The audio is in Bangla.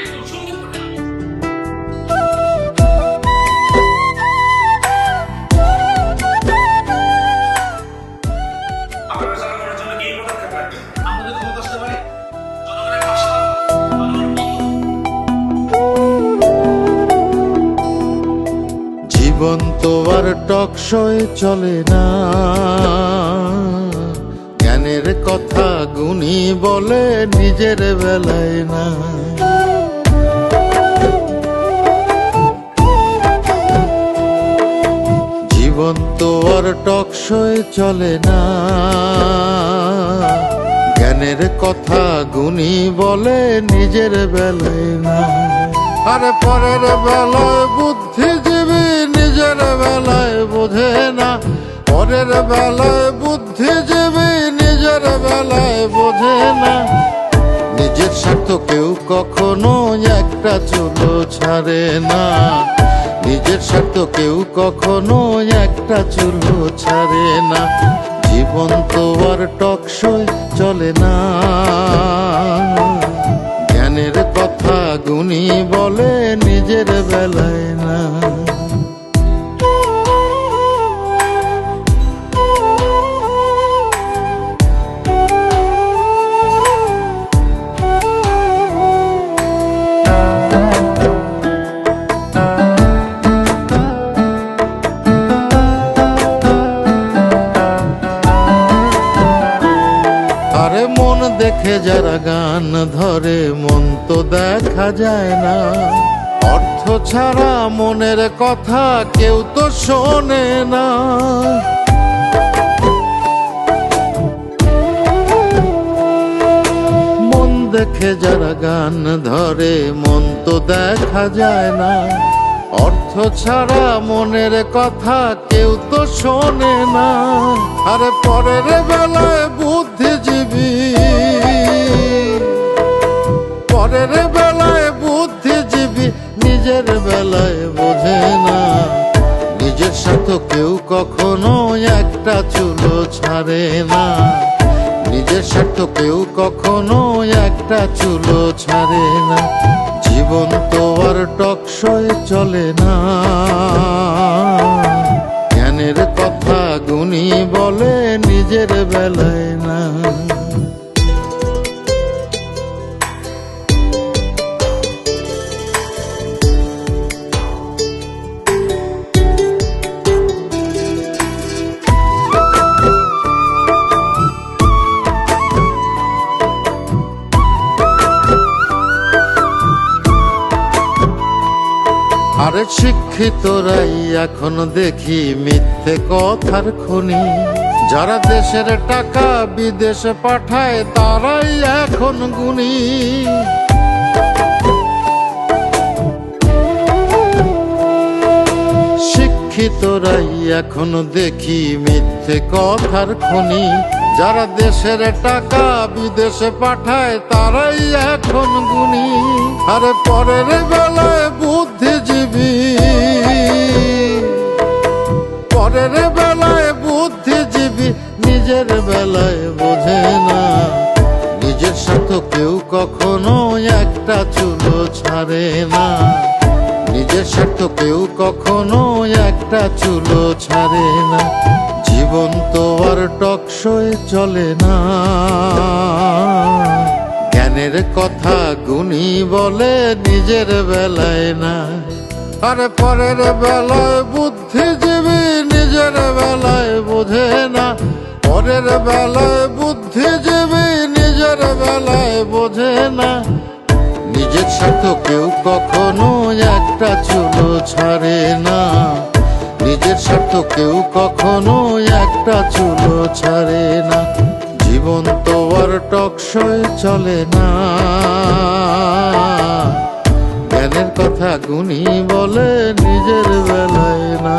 একদম সুন্দর করে। আপনারা চালু করার জন্য কি পদক্ষেপ রাখবেন? আমাদের ক্ষমতা আসতে পারে জনগণের পাশে থাকা, জনগণের বন্ধু। জীবন তো আর টকশয় চলে না, জ্ঞানের কথা গুণী বলে নিজের বেলায় না। জীবন তো আর টকশয় চলে না, জ্ঞানের কথা গুণী বলে নিজের বেলায় না। আরে পরের বেলায় বুদ্ধিজীবী নিজের বেলায় বোঝে না, পরের বেলায় বুদ্ধিজীবী নিজের বেলায় বোঝে না। নিজের স্বার্থ কেউ কখনো একটা চুলো ছাড়ে না, নিজের স্বার্থ কেউ কখনো একটা চুলো ছাড়ে না। জীবন তো আর টকশয় চলে না, জ্ঞানের কথা গুণী বলে নিজের বেলায় না। আরে মন দেখে যারা গান ধরে মন তো দেখা যায় না, অর্থ ছাড়া মনের কথা কেউ তো শোনে না। মন দেখে যারা গান ধরে মন তো দেখা যায় না, অর্থ ছাড়া মনের কথা কেউ তো শোনে না। আরে পরের বেলায় বুদ্ধিজীবী, পরের বেলায় বুদ্ধিজীবী নিজের বেলায় বোঝে না। নিজের স্বার্থ কেউ কখনো একটা চুলো ছাড়ে না, নিজের স্বার্থ কেউ কখনো একটা চুলো ছাড়ে না। জীবন তো আর টকশয় চলে না, জ্ঞানের কথা গুণী বলে নিজের বেলায় না। আরে শিক্ষিতরাই এখন দেখি মিথ্যে কথার খনি, যারা দেশের টাকা বিদেশে পাঠায় তারাই এখন গুণী। শিক্ষিতরাই এখন দেখি মিথ্যে কথার খনি, যারা দেশের টাকা বিদেশে পাঠায় তারাই এখন গুণী। আরে পরের বেলায় বুদ্ধিজীবী, পরের বেলায় বুদ্ধিজীবী নিজের বেলায় বোঝে না। নিজের স্বার্থ কেউ কখনো একটা চুলো ছাড়ে না, নিজের স্বার্থ কেউ কখনো একটা চুলো ছাড়ে না। জীবন তো আর টকশয় চলে না, জ্ঞানের কথা গুণী বলে নিজের বেলায় না। আরে পরের বেলায় বুদ্ধিজীবী নিজের বেলায় বোঝে না, পরের বেলায় বুদ্ধিজীবী নিজের বেলায় বোঝে না। নিজের স্বার্থ কেউ কখনো একটা চুলো ছাড়ে না, নিজের স্বার্থ কেউ কখনো একটা চুলো ছাড়ে না। জীবন তো আর টকশয় চলে না, জ্ঞানের কথা গুণী বলে নিজের বেলায় না।